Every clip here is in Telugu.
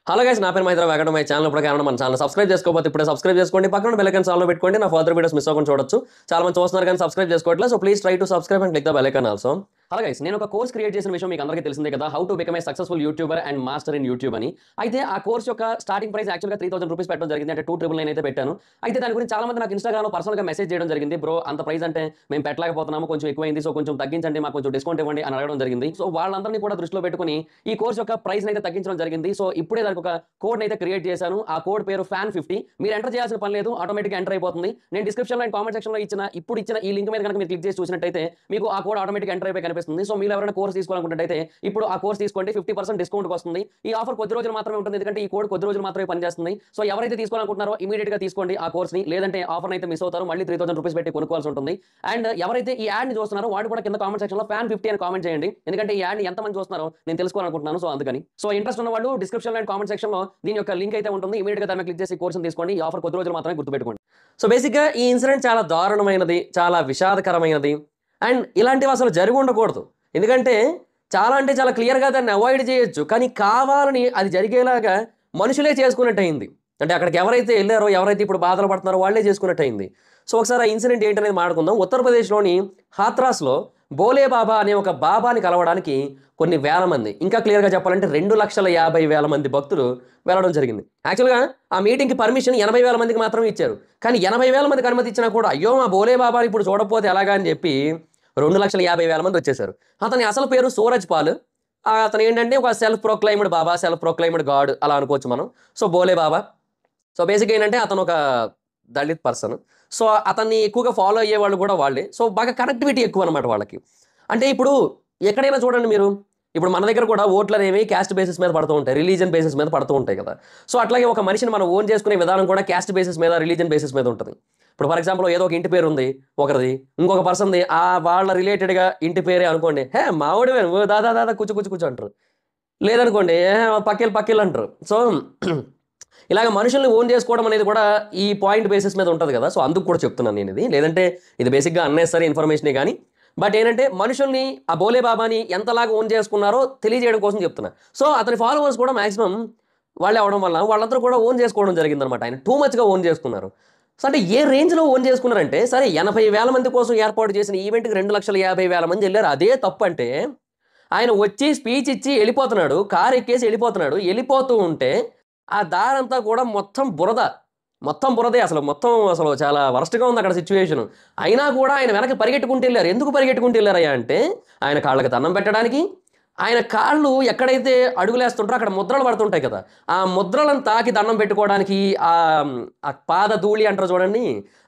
హలో గైస్, నా పేరు Maitra. Welcome to my channel. ఇప్పుడు కారణం మన ఛానల్ సబ్స్క్రైబ్ చేసుకోకపోతే ఇప్పుడే సబ్స్క్రైబ్ చేసుకోండి. పక్కన బెల్ ఐకాన్ ఆన్లో పెట్టుకోండి. నా ఫర్దర్ వీడియోస్ మిస్ అవ్వకుండా చూడొచ్చు. చాలా మంది చూస్తున్నారు కానీ సబ్స్క్రైబ్ చేసుకోవట్లేదు. So please try to subscribe and click the bell icon also. Hello guys, నేను ఒక కోర్స్ క్రియేట్ చేసిన విషయం మీకు అందరికీ తెలిసిందే కదా, how to become a successful YouTuber and master in YouTube అని. అయితే ఆ కోర్స్ యొక్క స్టార్టింగ్ ప్రైస్ యాక్చువల్గా 3000 రూపీస్ పెట్టడం జరిగింది, అంటే 2999 అయితే పెట్టాను. అయితే దాని గురించి చాలా మంది నాకు ఇన్స్టాగ్రామ్లో పర్సనల్గా మెసేజ్ చేయడం జరిగింది. బ్రో, అంత ప్రైస్ అంటే మేము పెట్టలేకపోతున్నాము, కొంచెం ఎక్కువైంది, సో కొంచెం తగ్గించండి, మాకు కొంచెం డిస్కౌంట్ ఇవ్వండి అని అడగడం జరిగింది. సో వాళ్ళందరినీ కూడా దృష్టిలో పెట్టుకుని ఈ కోర్స్ యొక్క ప్రైస్ అయితే తగ్గించడం జరిగింది. సో ఇప్పుడే దానికి ఒక కోడ్ అయితే క్రియేట్ చేశాను. ఆ కోడ్ పేరు FAN50. మీరు ఎంటర్ చేయాల్సిన పని లేదు, ఆటోమేటిక్గా ఎంటర్ అయిపోతుంది. నేను డిస్క్రిప్షన్లో అండ్ కామెంట్ సెక్షన్లో ఇచ్చిన ఈ లింక్ మీద కనుక మీరు క్లిక్ చేసి చూసినట్టయితే మీకు ఆ కోడ్ ఆటోమేటిక్ ఎంటర్ అయిపోయి కనిపిస్తుంది. సో మీరు ఎవరైనా కోర్స్ తీసుకోవాలనుకుంటే ఇప్పుడు ఆ కోర్స్ తీసుకోండి, 50% డిస్కౌంట్ వస్తుంది. ఈ ఆఫర్ కొద్ది రోజులు మాత్రమే ఉంటుంది, ఎందుకంటే ఈ కోడ్ కొద్ది రోజులు మాత్రమే పనిచేస్తుంది. సో ఎవరైతే తీసుకోవాలనుకుంటున్నారో ఇమీడియట్ గా తీసుకోండి ఆ కోర్స్ ని, లేదంటే ఆఫర్ అయితే మిస్ అవుతారు, మళ్ళీ 3000 రూపీస్ పెట్టి కొనుక్కోవాల్సి ఉంటుంది. అండ్ ఎవరైతే ఈ యాడ్ ని చూస్తున్నారో వాడు కూడా కింద కామెంట్ సెక్షన్ లో FAN50 అని కామెంట్ చేయండి, ఎందుకంటే ఈ యాడ్ ని ఎంతమంది చూస్తున్నారో నేను తెలుసుకోవాలనుకుంటున్నాను. సో అందుకని ఇంట్రెస్ట్ ఉన్న వాళ్ళు డిస్క్రిప్షన్ అండ్ కామెంట్ సెక్షన్ లో దీని యొక్క లింక్ అయితే ఉంటుంది. ఇమీడియట్ గా దాన్ని క్లిక్ చేసి కోర్స్ తీసుకోండి. ఈ ఆఫర్ కొద్ది రోజులు మాత్రమే, గుర్తుపెట్టుకోండి. సో బేసిక్ గా ఈ ఇన్సిడెంట్ చాలా దారుణమైనది, చాలా విషాదకరమైనది. అండ్ ఇలాంటివి అసలు జరిగి ఉండకూడదు, ఎందుకంటే చాలా క్లియర్గా దాన్ని అవాయిడ్ చేయొచ్చు, కానీ కావాలని అది జరిగేలాగా మనుషులే చేసుకున్నట్టు అయింది. అంటే అక్కడికి ఎవరైతే వెళ్ళారో, ఎవరైతే ఇప్పుడు బాధలు పడుతున్నారో వాళ్ళే చేసుకున్నట్టు అయింది. సో ఒకసారి ఆ ఇన్సిడెంట్ ఏంటనేది మాట్లాడుకుందాం. ఉత్తరప్రదేశ్లోని హాత్రాస్లో బోలే బాబా అనే ఒక బాబాని కలవడానికి కొన్ని వేల మంది, ఇంకా క్లియర్గా చెప్పాలంటే 2,50,000 మంది భక్తులు వెళ్ళడం జరిగింది. యాక్చువల్గా ఆ మీటింగ్కి పర్మిషన్ 80,000 మందికి మాత్రమే ఇచ్చారు, కానీ 80,000 మందికి అనుమతి ఇచ్చినా కూడా అయ్యో మా బోలే బాబాని ఇప్పుడు చూడకపోతే ఎలాగా అని చెప్పి 2,50,000 మంది వచ్చేసారు. అతని అసలు పేరు సూరజ్ పాల్. అతను ఏంటంటే ఒక సెల్ఫ్ ప్రొక్లైమ్డ్ బాబా, సెల్ఫ్ ప్రొక్లైమ్డ్ గాడ్ అలా అనుకోవచ్చు మనం. సో బోలే బాబా, సో బేసిక్ ఏంటంటే అతను ఒక దళిత్ పర్సన్. సో అతన్ని ఎక్కువగా ఫాలో అయ్యే వాళ్ళు కూడా వాళ్ళే. సో బాగా కనెక్టివిటీ ఎక్కువ అనమాట వాళ్ళకి. అంటే ఇప్పుడు ఎక్కడైనా చూడండి మీరు, ఇప్పుడు మన దగ్గర కూడా ఓట్లు అనేవి క్యాస్ట్ బేసిస్ మీద పడుతూ ఉంటాయి, రిలీజన్ బేసిస్ మీద పడుతూ ఉంటాయి కదా. సో అట్లాగే ఒక మనిషిని మనం ఓన్ చేసుకునే విధానం కూడా క్యాస్ట్ బేసిస్ మీద, రిలీజన్ బేసిస్ మీద ఉంటుంది. ఇప్పుడు ఫర్ ఎగ్జాంపుల్ ఏదో ఒక ఇంటి పేరు ఉంది ఒకరిది, ఇంకొక పర్సన్ది ఆ వాళ్ళ రిలేటెడ్గా ఇంటి పేరే అనుకోండి, హే మావిడి దాదా కూర్చు అంటారు. లేదనుకోండి పక్కిల్ అంటారు. సో ఇలాగ మనుషుల్ని ఓన్ చేసుకోవడం అనేది కూడా ఈ పాయింట్ బేసిస్ మీద ఉంటుంది కదా. సో అందుకు కూడా చెప్తున్నాను నేను ఇది, లేదంటే ఇది బేసిక్గా అన్నెసరీ ఇన్ఫర్మేషనే కానీ, బట్ ఏంటంటే మనుషుల్ని ఆ బోలే బాబాని ఎంతలాగా ఓన్ చేసుకున్నారో తెలియజేయడం కోసం చెప్తున్నా. సో అతని ఫాలోవర్స్ కూడా మాక్సిమం వాళ్ళే అవడం వల్ల వాళ్ళందరూ కూడా ఓన్ చేసుకోవడం జరిగిందనమాట. ఆయన టూ మచ్గా ఓన్ చేసుకున్నారు. సో అంటే ఏ రేంజ్లో ఓన్ చేసుకున్నారంటే, సరే 80,000 మంది కోసం ఏర్పాటు చేసిన ఈవెంట్కి 2,50,000 మంది వెళ్ళారు, అదే తప్పు. అంటే ఆయన వచ్చి స్పీచ్ ఇచ్చి వెళ్ళిపోతున్నాడు, కారు ఎక్కేసి వెళ్ళిపోతున్నాడు. వెళ్ళిపోతూ ఉంటే ఆ దారంతా కూడా మొత్తం బురదే, అసలు చాలా వరస్ట్గా ఉంది అక్కడ సిచ్యువేషన్. అయినా కూడా ఆయన వెనక పరిగెట్టుకుంటూ వెళ్ళారు. ఎందుకు పరిగెట్టుకుంటూ వెళ్ళారయ్యా అంటే, ఆయన కాళ్ళకి దండం పెట్టడానికి. ఆయన కాళ్ళు ఎక్కడైతే అడుగులేస్తుంటారో అక్కడ ముద్రలు పడుతుంటాయి కదా, ఆ ముద్రలను తాకి దండం పెట్టుకోవడానికి, ఆ పాద ధూళి అంటారు చూడండి,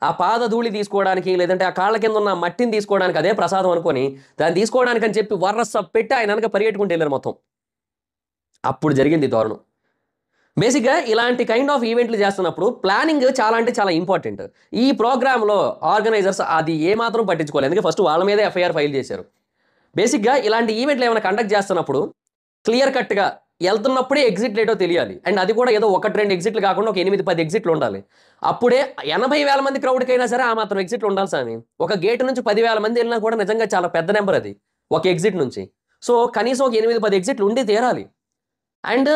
ఆ పాద ధూళి తీసుకోవడానికి, లేదంటే ఆ కాళ్ళ కింద ఉన్న మట్టిని తీసుకోవడానికి, అదే ప్రసాదం అనుకొని దాన్ని తీసుకోవడానికి అని చెప్పి వరస పెట్టి ఆయన వెనక పరిగెట్టుకుంటూ వెళ్ళారు మొత్తం. అప్పుడు జరిగింది దారుణం. బేసిక్గా ఇలాంటి కైండ్ ఆఫ్ ఈవెంట్లు చేస్తున్నప్పుడు ప్లానింగ్ చాలా అంటే చాలా ఇంపార్టెంట్. ఈ ప్రోగ్రాంలో ఆర్గనైజర్స్ అది ఏమాత్రం పట్టించుకోలేదు, ఎందుకంటే ఫస్ట్ వాళ్ళ మీదే FIR ఫైల్ చేశారు. బేసిక్గా ఇలాంటి ఈవెంట్లు ఏమైనా కండక్ట్ చేస్తున్నప్పుడు క్లియర్ కట్గా వెళ్తున్నప్పుడే ఎగ్జిట్ లేటో తెలియాలి. అండ్ అది కూడా ఏదో 1-2 ఎగ్జిట్లు కాకుండా ఒక 8-10 ఎగ్జిట్లు ఉండాలి. అప్పుడే 80,000 మంది క్రౌడ్కి అయినా సరే ఆ మాత్రం ఎగ్జిట్లు ఉండాలి సార్. ఒక గేట్ నుంచి 10,000 మంది వెళ్ళినా కూడా నిజంగా చాలా పెద్ద నెంబర్ అది ఒక ఎగ్జిట్ నుంచి. సో కనీసం ఒక 8-10 ఎగ్జిట్లు ఉండి తీరాలి. అండ్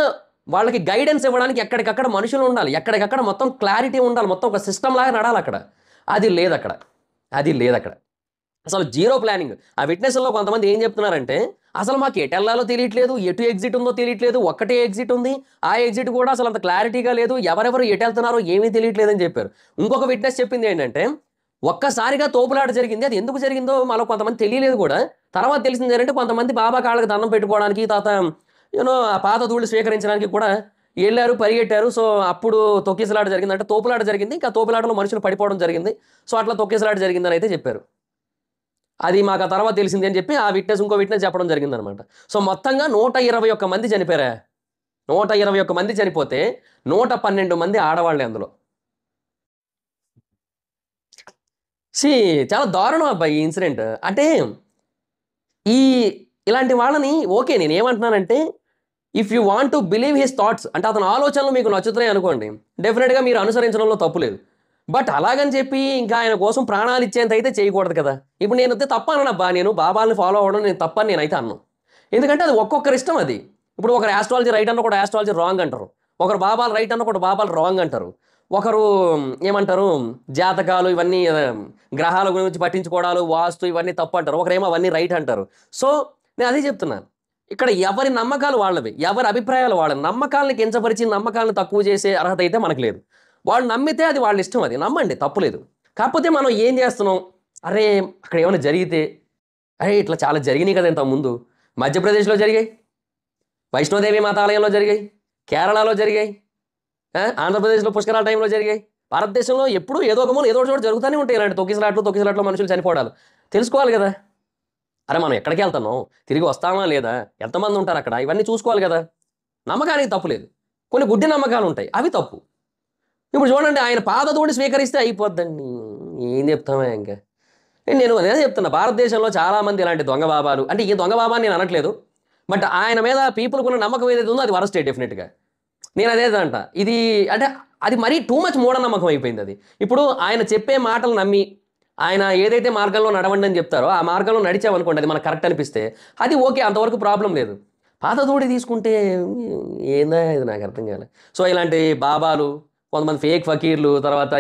వాళ్ళకి గైడెన్స్ ఇవ్వడానికి ఎక్కడికక్కడ మనుషులు ఉండాలి, ఎక్కడికక్కడ మొత్తం క్లారిటీ ఉండాలి, మొత్తం ఒక సిస్టమ్ లాగా నడాలి అక్కడ. అది లేదు అక్కడ అసలు జీరో ప్లానింగ్. ఆ విట్నెస్లో కొంతమంది ఏం చెప్తున్నారంటే, అసలు మాకు ఎటు వెళ్ళాలో తెలియట్లేదు, ఎటు ఎగ్జిట్ ఉందో తెలియట్లేదు, ఒక్కటే ఎగ్జిట్ ఉంది, ఆ ఎగ్జిట్ కూడా అసలు అంత క్లారిటీగా లేదు, ఎవరెవరు ఎటు వెళ్తున్నారో ఏమీ తెలియట్లేదు అని చెప్పారు. ఇంకొక విట్నెస్ చెప్పింది ఏంటంటే, ఒక్కసారిగా తోపులాట జరిగింది, అది ఎందుకు జరిగిందో మాలో కొంతమంది తెలియలేదు కూడా. తర్వాత తెలిసింది ఏంటంటే, కొంతమంది బాబా కాళ్ళకి దండం పెట్టుకోవడానికి, తర్వాత ఆ పాత ధూళి స్వీకరించడానికి కూడా వెళ్ళారు, పరిగెట్టారు. సో అప్పుడు తొక్కిసలాట జరిగింది, అంటే తోపులాట జరిగింది. ఇంకా తోపులాటలో మనుషులు పడిపోవడం జరిగింది. సో అట్లా తొక్కిసలాట జరిగిందని అయితే చెప్పారు. అది మాకు ఆ తర్వాత తెలిసింది అని చెప్పి ఆ విట్నెస్ ఇంకో విట్నెస్ చెప్పడం జరిగిందనమాట. సో మొత్తంగా 121 మంది చనిపోయారా. 121 మంది చనిపోతే 112 మంది ఆడవాళ్ళే అందులో. చాలా దారుణం అబ్బాయి ఈ ఇన్సిడెంట్. అంటే ఇలాంటి వాళ్ళని ఓకే, నేను ఏమంటున్నానంటే, if you want to believe his thoughts, అంటే అతని ఆలోచనలు మీకు నచ్చుతున్నాయి అనుకోండి, డెఫినెట్గా మీరు అనుసరించడంలో తప్పు లేదు. బట్ అలాగని చెప్పి ఇంకా ఆయన కోసం ప్రాణాలు ఇచ్చేంత అయితే చేయకూడదు కదా. ఇప్పుడు నేను తప్పనబ్బా, నేను బాబాల్ని ఫాలో అవ్వడం నేను తప్పని నేనైతే అన్నాను. ఎందుకంటే అది ఒక్కొక్కరి ఇష్టం. అది ఇప్పుడు ఒకరు ఆస్ట్రాలజీ రైట్ అన్న కూడా ఆస్ట్రాలజీ రాంగ్ అంటారు, ఒకరు బాబాలు రైట్ అన్న, ఒకరు బాబాలు రాంగ్ అంటారు. ఒకరు ఏమంటారు, జాతకాలు ఇవన్నీ గ్రహాల గురించి పట్టించుకోవడాలు, వాస్తు ఇవన్నీ తప్పు అంటారు. ఒకరేమో అవన్నీ రైట్ అంటారు. సో నేను అదే చెప్తున్నాను, ఇక్కడ ఎవరి నమ్మకాలు వాళ్ళవి, ఎవరి అభిప్రాయాలు వాళ్ళవి. నమ్మకాలను కించపరిచి నమ్మకాలను తక్కువ చేసే అర్హత అయితే మనకు లేదు. వాళ్ళు నమ్మితే అది వాళ్ళ ఇష్టం, అది నమ్మండి, తప్పులేదు. కాకపోతే మనం ఏం చేస్తున్నాం, అరే అక్కడ ఏమైనా జరిగితే, అరే ఇట్లా చాలా జరిగినాయి కదా ఇంతకుముందు, మధ్యప్రదేశ్లో జరిగాయి, వైష్ణోదేవి మాతాలయంలో జరిగాయి, కేరళలో జరిగాయి, ఆంధ్రప్రదేశ్లో పుష్కరాల టైంలో జరిగాయి. భారతదేశంలో ఎప్పుడు ఏదో ఒక మూల ఏదో ఒక చోట జరుగుతూనే ఉంటాయి ఇలాంటి తొక్కిసలాట్లో మనుషులు చనిపోవడాలు. తెలుసుకోవాలి కదా, అరే మనం ఎక్కడికి వెళ్తున్నాం, తిరిగి వస్తామా లేదా, ఎంతమంది ఉంటారు అక్కడ, ఇవన్నీ చూసుకోవాలి కదా. నమ్మకానికి తప్పు లేదు, కొన్ని గుడ్డి నమ్మకాలు ఉంటాయి, అవి తప్పు. ఇప్పుడు చూడండి, ఆయన పాదతోడి స్వీకరిస్తే అయిపోద్దండి, ఏం చెప్తామా ఇంకా. నేను అదే చెప్తున్నా, భారతదేశంలో చాలామంది ఇలాంటి దొంగ బాబాలు, అంటే ఈ దొంగ బాబా నేను అనట్లేదు, బట్ ఆయన మీద పీపుల్కి ఉన్న నమ్మకం ఏదైతే ఉందో అది వరస్టే డెఫినెట్గా. నేను అదే అంట, ఇది అంటే అది మరీ టూ మచ్ మూఢనమ్మకం అయిపోయింది అది. ఇప్పుడు ఆయన చెప్పే మాటలు నమ్మి ఆయన ఏదైతే మార్గంలో నడవండి అని చెప్తారో ఆ మార్గంలో నడిచామనుకోండి, అది మనకు కరెక్ట్ అనిపిస్తే అది ఓకే, అంతవరకు ప్రాబ్లం లేదు. పాతతోడి తీసుకుంటే ఏందా ఇది నాకు అర్థం కాలే. సో ఇలాంటి బాబాలు, కొంతమంది ఫేక్ ఫకీర్లు, తర్వాత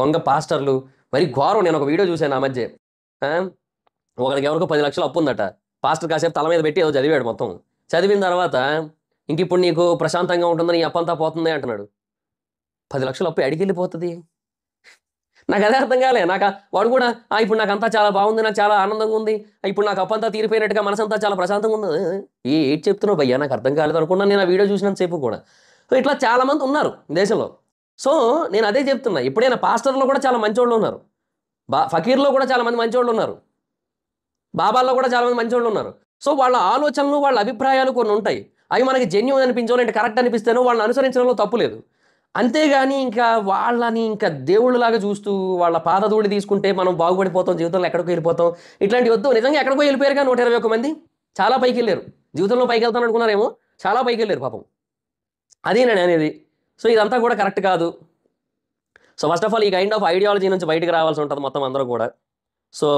దొంగ పాస్టర్లు, మరి ఘోరం. నేను ఒక వీడియో చూశాను ఆ మధ్య, ఒకరికి ఎవరికో 10 లక్షలు అప్పు ఉందట. పాస్టర్ కాసేపు తల మీద పెట్టి ఏదో చదివాడు మొత్తం. చదివిన తర్వాత ఇంక ఇప్పుడు నీకు ప్రశాంతంగా ఉంటుందని ఈ అప్పంతా పోతుంది అంటున్నాడు. 10 లక్షలు అప్పు ఎడికి వెళ్ళిపోతుంది, నాకు అదే అర్థం కాలే. వాడు కూడా ఇప్పుడు నాకు అంతా చాలా బాగుంది, నాకు చాలా ఆనందంగా ఉంది, ఇప్పుడు నాకు అప్పంతా తీరిపోయినట్టుగా మనసంతా చాలా ప్రశాంతంగా ఉంది. ఏంటి చెప్తున్నావు భయ్యా, నాకు అర్థం కాలేదు అనుకున్నాను నేను ఆ వీడియో చూసినంతసేపు కూడా. సో ఇట్లా చాలామంది ఉన్నారు దేశంలో. సో నేను అదే చెప్తున్నా, ఇప్పుడైనా పాస్టర్లో కూడా చాలా మంచోళ్ళు ఉన్నారు, ఫకీర్లో కూడా చాలామంది మంచోళ్ళు ఉన్నారు, బాబాల్లో కూడా చాలామంది మంచోళ్ళు ఉన్నారు. సో వాళ్ళ ఆలోచనలు, వాళ్ళ అభిప్రాయాలు కొన్ని ఉంటాయి, అవి మనకి జెన్యూన్ అనిపించో అంటే కరెక్ట్ అనిపిస్తేనో వాళ్ళని అనుసరించడంలో తప్పు లేదు. అంతేగాని ఇంకా వాళ్ళని ఇంకా దేవుళ్ళలాగా చూస్తూ వాళ్ళ పాదధూళి తీసుకుంటే మనం బాగుపడిపోతాం, జీవితంలో ఎక్కడికో వెళ్ళిపోతాం, ఇట్లాంటి వద్దు. నిజంగా ఎక్కడికో వెళ్ళిపోయారుగా 121 మంది, చాలా పైకి వెళ్ళారు, జీవితంలో పైకి వెళ్తాను అనుకున్నారేమో, చాలా పైకి వెళ్ళారు పాపం. అదే నేను అనేది. సో ఇదంతా కూడా కరెక్ట్ కాదు. సో ఫస్ట్ ఆఫ్ ఆల్ ఈ కైండ్ ఆఫ్ ఐడియాలజీ నుంచి బయటకు రావాల్సి ఉంటుంది మొత్తం అందరూ కూడా. సో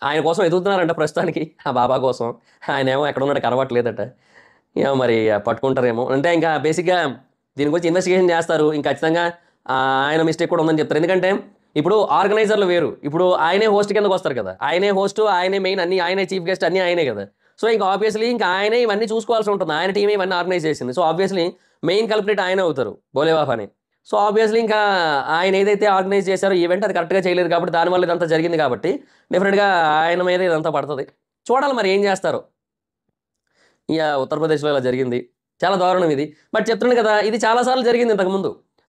ఆయన కోసం ఎదుగుతున్నారంట ప్రస్తుతానికి, ఆ బాబా కోసం. ఆయన ఏమో ఎక్కడ ఉన్నాడు కనబట్టలేదట, ఏమో మరి పట్టుకుంటారేమో. అంటే ఇంకా బేసిక్గా దీని గురించి ఇన్వెస్టిగేషన్ చేస్తారు, ఇంకా ఖచ్చితంగా ఆయన మిస్టేక్ కూడా ఉందని చెప్తారు. ఎందుకంటే ఇప్పుడు ఆర్గనైజర్లు వేరు, ఇప్పుడు ఆయనే హోస్ట్ కిందకు వస్తారు కదా, ఆయనే హోస్ట్, ఆయనే మెయిన్, అన్ని ఆయనే చీఫ్ గెస్ట్, అన్నీ ఆయనే కదా. సో ఇంకా ఆబ్వియస్లీ ఇంకా ఆయనే ఇవన్నీ చూసుకోవాల్సి ఉంటుంది, ఆయన టీమే ఇవన్నీ ఆర్గనైజ్ చేసింది. సో ఆబ్వియస్లీ మెయిన్ కల్ప్రిట్ ఆయనే అవుతారు, భోలేబాబా అని. సో ఆబ్వియస్లీ ఇంకా ఆయన ఏదైతే ఆర్గనైజ్ చేశారో ఈవెంట్ అది కరెక్ట్గా చేయలేదు కాబట్టి దానివల్ల ఇదంతా జరిగింది కాబట్టి డెఫినెట్గా ఆయన మీద ఇదంతా పడుతుంది. చూడాలి మరి ఏం చేస్తారు. ఇక ఉత్తరప్రదేశ్లో ఇలా జరిగింది, చాలా దారుణం ఇది. బట్ చెప్తున్నాను కదా, ఇది చాలాసార్లు జరిగింది ఇంతకుముందు.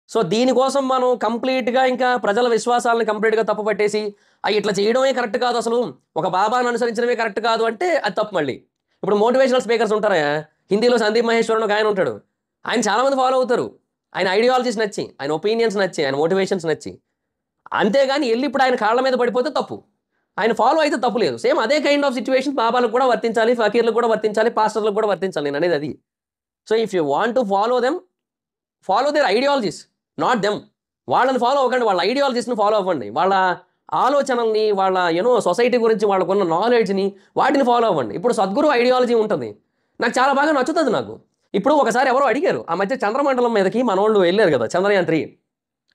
సో దీనికోసం మనం కంప్లీట్గా ఇంకా ప్రజల విశ్వాసాలను కంప్లీట్గా తప్పు పట్టేసి అవి ఇట్లా చేయడమే కరెక్ట్ కాదు, అసలు ఒక బాబాను అనుసరించడమే కరెక్ట్ కాదు అంటే అది తప్పు. మళ్ళీ ఇప్పుడు మోటివేషనల్ స్పీకర్స్ ఉంటారా, హిందీలో సందీప్ మహేశ్వరన్ ఒక ఆయన ఉంటాడు, ఆయన చాలామంది ఫాలో అవుతారు, ఆయన ఐడియాలజీస్ నచ్చి, ఆయన ఒపీనియన్స్ నచ్చి, ఆయన మోటివేషన్స్ నచ్చి. అంతేగాని వెళ్ళి ఇప్పుడు ఆయన కాళ్ళ మీద పడిపోతే తప్పు, ఆయన ఫాలో అయితే తప్పు లేదు. సేమ్ అదే కైండ్ ఆఫ్ సిచ్యువేషన్ బాబాలకు కూడా వర్తించాలి, ఫకీర్లకు కూడా వర్తించాలి, పాస్టర్లకు కూడా వర్తించాలి, నేను అనేది అది. So if you want to follow them, follow their ideologies, not them. వాళ్ళని ఫాలో అవ్వకండి, వాళ్ళ ఐడియాలజీస్ని ఫాలో అవ్వండి, వాళ్ళ ఆలోచనల్ని, వాళ్ళ సొసైటీ గురించి వాళ్ళకున్న నాలెడ్జ్ని, వాటిని ఫాలో అవ్వండి. ఇప్పుడు సద్గురు ఐడియాలజీ ఉంటుంది, నాకు చాలా బాగా నచ్చుతుంది నాకు. ఇప్పుడు ఒకసారి ఎవరో అడిగారు, ఆ మధ్య చంద్రమండలం మీదకి మన వాళ్ళు వెళ్ళారు కదా, చంద్రయాన్ 3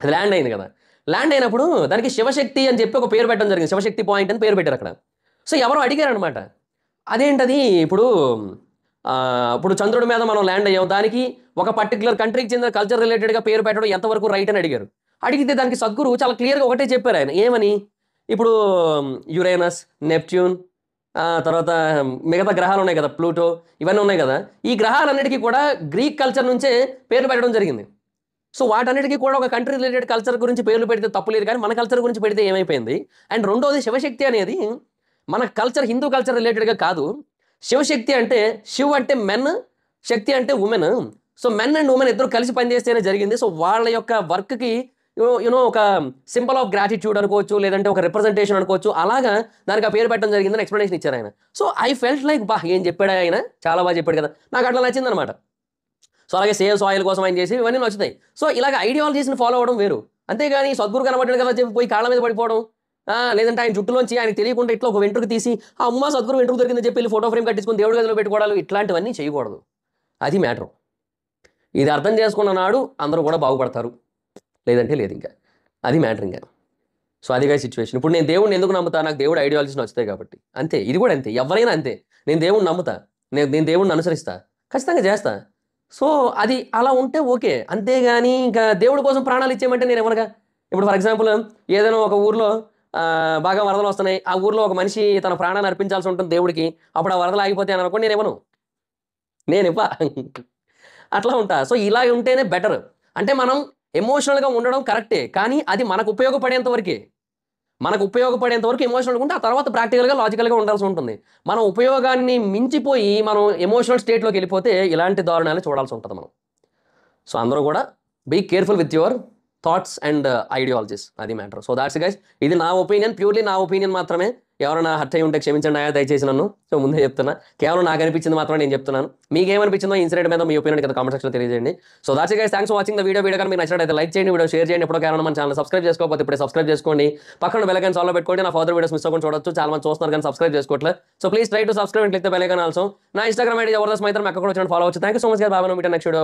అది ల్యాండ్ అయింది కదా. ల్యాండ్ అయినప్పుడు దానికి శివశక్తి అని చెప్పి ఒక పేరు పెట్టడం జరిగింది, శివశక్తి పాయింట్ అని పేరు పెట్టారు అక్కడ. సో ఎవరో అడిగారు అనమాట, అదేంటది ఇప్పుడు చంద్రుడి మీద మనం ల్యాండ్ అయ్యాం, దానికి ఒక పర్టికులర్ కంట్రీకి చెందిన కల్చర్ రిలేటెడ్గా పేరు పెట్టడం ఎంతవరకు రైట్ అని అడిగారు. అడిగితే దానికి సద్గురు చాలా క్లియర్గా ఒకటే చెప్పారు ఆయన, ఏమని, ఇప్పుడు యురేనస్, నెప్ట్యూన్, తర్వాత మిగతా గ్రహాలు ఉన్నాయి కదా, ప్లూటో, ఇవన్నీ ఉన్నాయి కదా, ఈ గ్రహాలన్నిటికీ కూడా గ్రీక్ కల్చర్ నుంచే పేర్లు పెట్టడం జరిగింది. సో వాటన్నిటికీ కూడా ఒక కంట్రీ రిలేటెడ్ కల్చర్ గురించి పేర్లు పెడితే తప్పులేదు, కానీ మన కల్చర్ గురించి పెడితే ఏమైపోయింది. అండ్ రెండోది, శివశక్తి అనేది మన కల్చర్, హిందూ కల్చర్ రిలేటెడ్గా కాదు. శివశక్తి అంటే శివ్ అంటే మెన్, శక్తి అంటే women. So men and women ఇద్దరు కలిసి పనిచేస్తేనే జరిగింది. సో వాళ్ళ యొక్క వర్క్కి ఒక సింబల్ ఆఫ్ గ్రాటిట్యూడ్ అనుకోవచ్చు, లేదంటే ఒక రిప్రజెంటేషన్ అనుకోవచ్చు, అలాగా దానికి ఆ పేరు పెట్టడం జరిగిందని ఎక్స్ప్లెనేషన్ ఇచ్చారు ఆయన. సో ఐ ఫెల్ట్ లైక్ ఏం చెప్పాడు ఆయన, చాలా బాగా చెప్పాడు కదా, నాకు అట్లా నచ్చింది అనమాట. సో అలాగే సేవ్ సాయిల్ కోసం ఆయన చేసి ఇవన్నీ నచ్చుతాయి. సో ఇలాగ ఐడియాలజీస్ని ఫాలో అవ్వడం వేరు, అంతేగాని సద్గురు కనబడ్డాడు కదా చెప్పి పోయి కాళ్ళ మీద పడిపోవడం, లేదంటే ఆయన జుట్టులోంచి ఆయన తెలియకుండా ఇట్లా ఒక వెంట్రుకు తీసి అమ్మ సద్గురు వెంట్రుకు దొరికిందని చెప్పి ఫోటో ఫ్రేమ్ కట్టించుకుని దేవుడి గదిలో పెట్టుకోవడాలు, ఇట్లాంటివన్నీ చేయకూడదు. అది మ్యాటర్. ఇది అర్థం చేసుకున్న నాడు అందరూ కూడా బాగుపడతారు, లేదంటే లేదు. ఇంకా అది మ్యాటర్. ఇంకా సో అదిగా సిచ్యువేషన్. ఇప్పుడు నేను దేవుడిని ఎందుకు నమ్ముతా? నాకు దేవుడు ఐడియాలజీస్ నచ్చుతాయి కాబట్టి. అంతే, ఇది కూడా అంతే, ఎవరైనా అంతే. నేను దేవుడిని నమ్ముతా, నేను దేవుడిని అనుసరిస్తా, ఖచ్చితంగా చేస్తా. సో అది అలా ఉంటే ఓకే. అంతేగాని ఇంకా దేవుడి కోసం ప్రాణాలు ఇచ్చేయమంటే నేను ఎవరుగా? ఇప్పుడు ఫర్ ఎగ్జాంపుల్ ఏదైనా ఒక ఊర్లో బాగా వరదలు వస్తున్నాయి, ఆ ఊర్లో ఒక మనిషి తన ప్రాణాన్ని అర్పించాల్సి ఉంటుంది దేవుడికి, అప్పుడు ఆ వరదలు ఆగిపోతే అని అనుకోండి, నేను ఇవ్వ అట్లా ఉంటా. సో ఇలా ఉంటేనే బెటర్. అంటే మనం ఎమోషనల్గా ఉండడం కరెక్టే, కానీ అది మనకు ఉపయోగపడేంత వరకే. మనకు ఉపయోగపడేంత వరకు ఎమోషనల్గా ఉంటే ఆ తర్వాత ప్రాక్టికల్గా లాజికల్గా ఉండాల్సి ఉంటుంది. మనం ఉపయోగాన్ని మించిపోయి మనం ఎమోషనల్ స్టేట్లోకి వెళ్ళిపోతే ఇలాంటి దారుణాలు చూడాల్సి ఉంటుంది మనం. సో అందరూ కూడా be careful with your thoughts and ideologies, అది మ్యాటర్. సో దాట్స్ గైస్, ఇది నా ఒపీనియన్, ప్యూర్లీ నా ఒపీనియన్ మాత్రమే. ఎవరైనా హర్ట్ అయి ఉంటే క్షమించండి అయ్యా దయచేసి నన్ను. సో ముందే చెప్తున్నా, కేవలం నాకు అనిపించింది మాత్రమే నేను చెప్తున్నాను. మీకు ఏమనిపించిందో ఇన్సిడెంట్ మీద మీ ఒపీనియన్ కింద కామెంట్ సెక్షన్లో తెలియజేయండి. So that's guys, thanks for watching the video. కానీ మీకు నచ్చినట్లయితే లైక్ చేయండి, వీడియో షేర్ చేయండి. ఎప్పుడో కేవలం మన ఛానల్ సబ్స్క్రైబ్ చేసుకోకపోతే ఇప్పుడే సబ్స్క్రైబ్ చేసుకోండి. పక్కన బెల్ ఐకాన్ ఆల్లో పెట్టుకోండి, నా ఫర్దర్ వీడియోస్ మిస్ అవ్వకుండా చూడొచ్చు. చాలా మంది చూస్తున్నారు కానీ సబ్స్క్రైబ్ చేసుకోవట్లేదు. So please try to subscribe and click the bell icon also. నా ఇన్స్టాగ్రామ్ ఐడి జబర్దస్త్ మైత్రం, అక్కడ కూడా వచ్చి ఫాలో అవచ్చు. Thank you so much. Baba, meet next video.